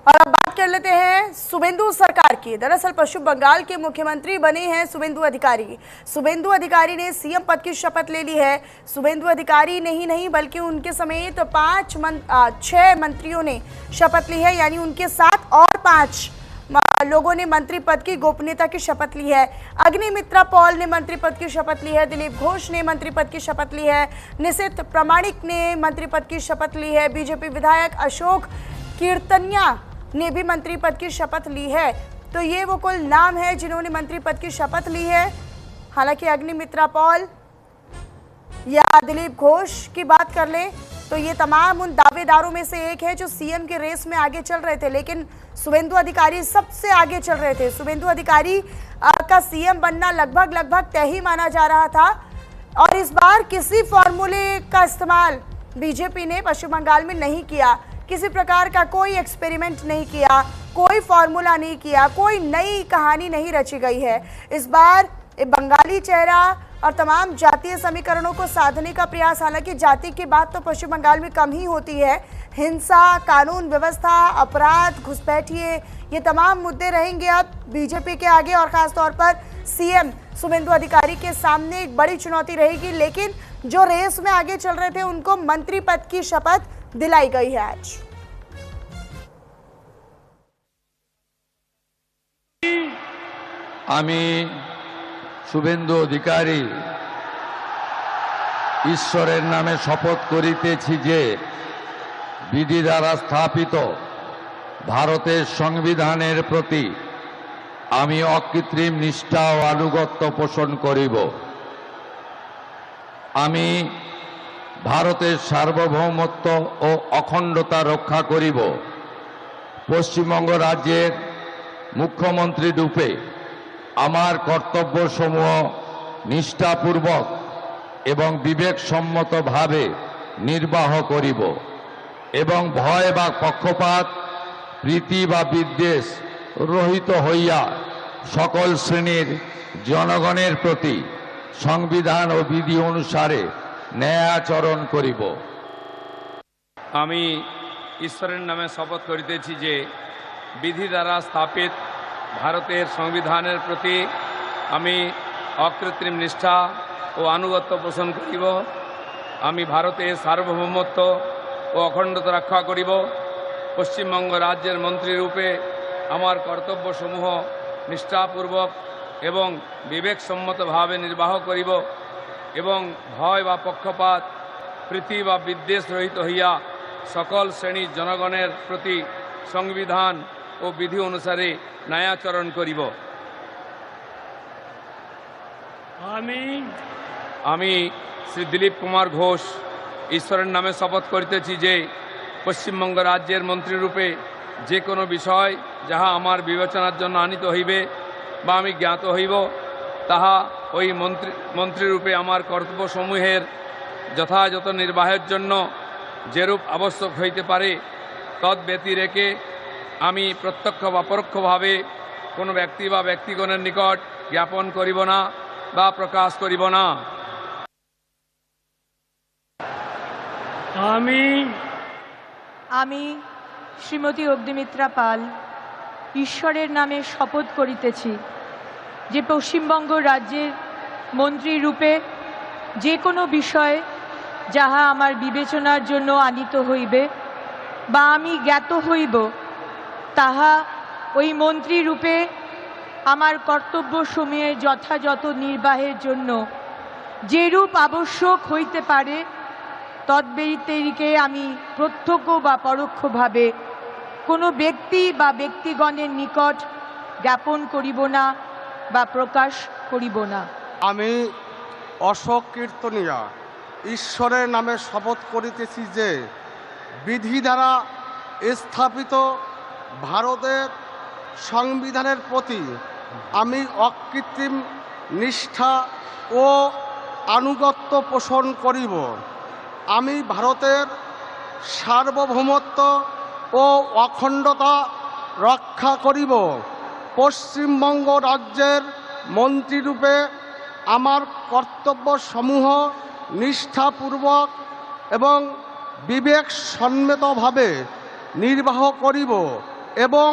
और अब बात कर लेते हैं शुभेंदु सरकार की। दरअसल पश्चिम बंगाल के मुख्यमंत्री बने हैं शुभेंदु अधिकारी। शुभेंदु अधिकारी ने सीएम पद की शपथ ले ली है। शुभेंदु अधिकारी नहीं बल्कि उनके समेत 6 मंत्रियों ने शपथ ली है, यानी उनके साथ और 5 लोगों ने मंत्री पद की गोपनीयता की शपथ ली है। अग्निमित्रा पॉल ने मंत्री पद की शपथ ली है। दिलीप घोष ने मंत्री पद की शपथ ली है। निशित प्रामाणिक ने मंत्री पद की शपथ ली है। बीजेपी विधायक अशोक कीर्तनिया ने भी मंत्री पद की शपथ ली है। तो ये वो कुल नाम है जिन्होंने मंत्री पद की शपथ ली है। हालांकि अग्निमित्रा पॉल या दिलीप घोष की बात कर ले तो ये तमाम उन दावेदारों में से एक है जो सीएम के रेस में आगे चल रहे थे, लेकिन शुभेंदु अधिकारी सबसे आगे चल रहे थे। शुभेंदु अधिकारी का सीएम बनना लगभग तय ही माना जा रहा था और इस बार किसी फॉर्मूले का इस्तेमाल बीजेपी ने पश्चिम बंगाल में नहीं किया। किसी प्रकार का कोई एक्सपेरिमेंट नहीं किया, कोई फॉर्मूला नहीं किया, कोई नई कहानी नहीं रची गई है। इस बार बंगाली चेहरा और तमाम जातीय समीकरणों को साधने का प्रयास, हालांकि जाति की बात तो पश्चिम बंगाल में कम ही होती है। हिंसा, कानून व्यवस्था, अपराध, घुसपैठिए, ये तमाम मुद्दे रहेंगे अब बीजेपी के आगे और खासतौर पर सीएम शुभेंदु अधिकारी के सामने एक बड़ी चुनौती रहेगी। लेकिन जो रेस में आगे चल रहे थे उनको मंत्री पद की शपथ दिलाई गई है आज। শুভেন্দু অধিকারী ঈশ্বরের নামে শপথ করিতেছি যে বিধি দ্বারা স্থাপিত ভারতের সংবিধানের প্রতি আমি অকৃত্রিম নিষ্ঠা ও আনুগত্য পোষণ করিব। আমি ভারতের সার্বভৌমত্ব ও অখণ্ডতা রক্ষা করিব। পশ্চিমবঙ্গ রাজ্যের মুখ্যমন্ত্রী রূপে আমার কর্তব্যসমূহ নিষ্ঠাপূর্বক এবং বিবেকসম্মতভাবে নির্বাহ করিব এবং ভয় বা পক্ষপাত, প্রীতি বা বিদ্বেষ রহিত হইয়া সকল শ্রেণীর জনগণের প্রতি সংবিধান ও বিধি অনুসারে ন্যায় আচরণ করিব। আমি ঈশ্বরের নামে শপথ করিতেছি যে বিধি দ্বারা স্থাপিত ভারতের সংবিধানের প্রতি আমি অকৃত্রিম নিষ্ঠা ও আনুগত্য পোষণ করিব। আমি ভারতের সার্বভৌমত্ব ও অখণ্ডতা রক্ষা করিব। পশ্চিমবঙ্গ রাজ্যের মন্ত্রী রূপে আমার কর্তব্যসমূহ নিষ্ঠাপূর্বক এবং বিবেকসম্মতভাবে নির্বাহ করিব এবং ভয় বা পক্ষপাত, প্রীতি বা বিদ্বেষ রহিত হইয়া সকল শ্রেণীর জনগণের প্রতি সংবিধান ও বিধি অনুসারে ন্যায়াচরণ করিব। আমি শ্রী দিলীপ কুমার ঘোষ ঈশ্বরের নামে শপথ করিতেছি যে পশ্চিমবঙ্গ রাজ্যের মন্ত্রীরূপে যে কোনো বিষয় যাহা আমার বিবেচনার জন্য আনিত হইবে বা আমি জ্ঞাত হইব তাহা ওই মন্ত্রীরূপে আমার কর্তব্যসমূহের যথাযথ নির্বাহের জন্য যেরূপ আবশ্যক হইতে পারে তদ্ব্যতিরেকে আমি প্রত্যক্ষ বা পরোক্ষভাবে কোনো ব্যক্তি বা ব্যক্তিগণের নিকট জ্ঞাপন করিব না বা প্রকাশ করিব না। আমি শ্রীমতী অগ্নিমিত্রা পাল ঈশ্বরের নামে শপথ করিতেছি যে পশ্চিমবঙ্গ রাজ্যের মন্ত্রী রূপে যে কোনো বিষয় যাহা আমার বিবেচনার জন্য আনিত হইবে বা আমি জ্ঞাত হইব তাহা ওই মন্ত্রী রূপে আমার কর্তব্যসমূহের যথাযথ নির্বাহের জন্য যেরূপ আবশ্যক হইতে পারে তদ্ব্যতিরেকে আমি প্রত্যক্ষ বা পরোক্ষভাবে কোনো ব্যক্তি বা ব্যক্তিগণের নিকট জ্ঞাপন করিব না বা প্রকাশ করিব না। আমি অশোক কীর্তনিয়া ঈশ্বরের নামে শপথ করিতেছি যে বিধি দ্বারা স্থাপিত ভারতের সংবিধানের প্রতি আমি অকৃত্রিম নিষ্ঠা ও আনুগত্য পোষণ করিব। আমি ভারতের সার্বভৌমত্ব ও অখণ্ডতা রক্ষা করিব। পশ্চিমবঙ্গ রাজ্যের মন্ত্রীরূপে আমার কর্তব্যসমূহ নিষ্ঠাপূর্বক এবং বিবেকসম্মতভাবে নির্বাহ করিব এবং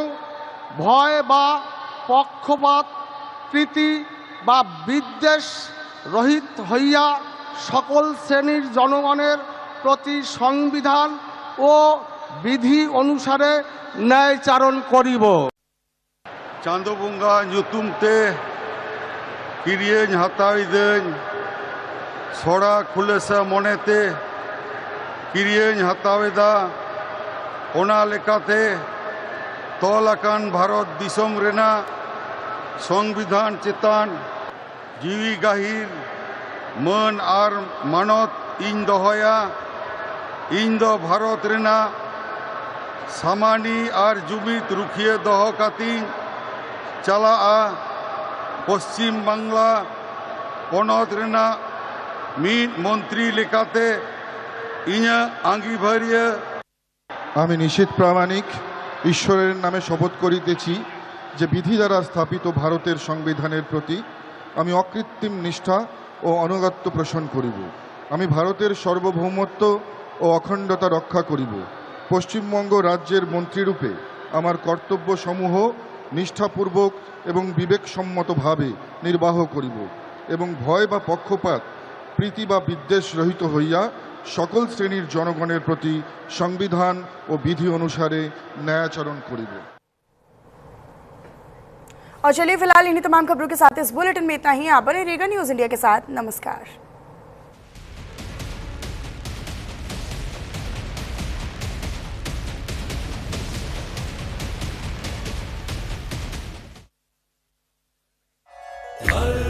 ভয় বা পক্ষপাত প্রীতি বা বিদ্বেষ রহিত হইয়া সকল শ্রেণীর জনগণের প্রতি সংবিধান ও বিধি অনুসারে ন্যায়চারণ করিব। चांदो बंगा ᱧᱩᱛᱩᱢ ᱛᱮ ᱠᱤᱨᱤᱭᱟᱹᱧ ᱦᱟᱛᱟᱣᱤᱫᱟᱹᱧ ᱥᱚᱲᱟ ᱠᱷᱩᱞᱟᱹᱥᱟ ᱢᱚᱱᱮᱛᱮ ᱠᱤᱨᱤᱭᱟᱹᱧ ᱦᱟᱛᱟᱣᱮᱫᱟ ᱚᱱᱟ ᱞᱮᱠᱟᱛᱮ ᱛᱚᱞ ᱟᱠᱟᱱ ᱵᱷᱟᱨᱚᱛ ᱫᱤᱥᱚᱢ ᱨᱮᱱᱟᱜ সংবিধান চেতান জিবি গাহির মান আর মানত ইñ দহয়া ইñ দ ভারত রেনাᱜ সামানি আর জুমিত রুখিয়ে দহ কাতিñ চালা'a পশ্চিম বাংলা পনত রেনাᱜ মিদ মন্ত্রী লেকাতে ইñাᱹᱜ আঙ্গিভারিয়া আমি নিশীথ প্রামাণিক ঈশ্বরের নামে শপথ করিতেছি যে বিধি দ্বারা স্থাপিত ভারতের সংবিধানের প্রতি আমি অকৃত্রিম নিষ্ঠা ও আনুগত্য পোষণ করিব। আমি ভারতের সার্বভৌমত্ব ও অখণ্ডতা রক্ষা করিব। পশ্চিমবঙ্গ রাজ্যের মন্ত্রীরূপে আমার কর্তব্যসমূহ নিষ্ঠাপূর্বক এবং বিবেকসম্মতভাবে নির্বাহ করিব এবং ভয় বা পক্ষপাত প্রীতি বা বিদ্বেষ রহিত হইয়া সকল শ্রেণীর জনগণের প্রতি সংবিধান ও বিধি অনুসারে ন্যায়াচরণ করিব। और चलिए फिलहाल इन्हीं तमाम खबरों के साथ इस बुलेटिन में इतना ही। आप बने रहिएगा न्यूज़ इंडिया के साथ। नमस्कार।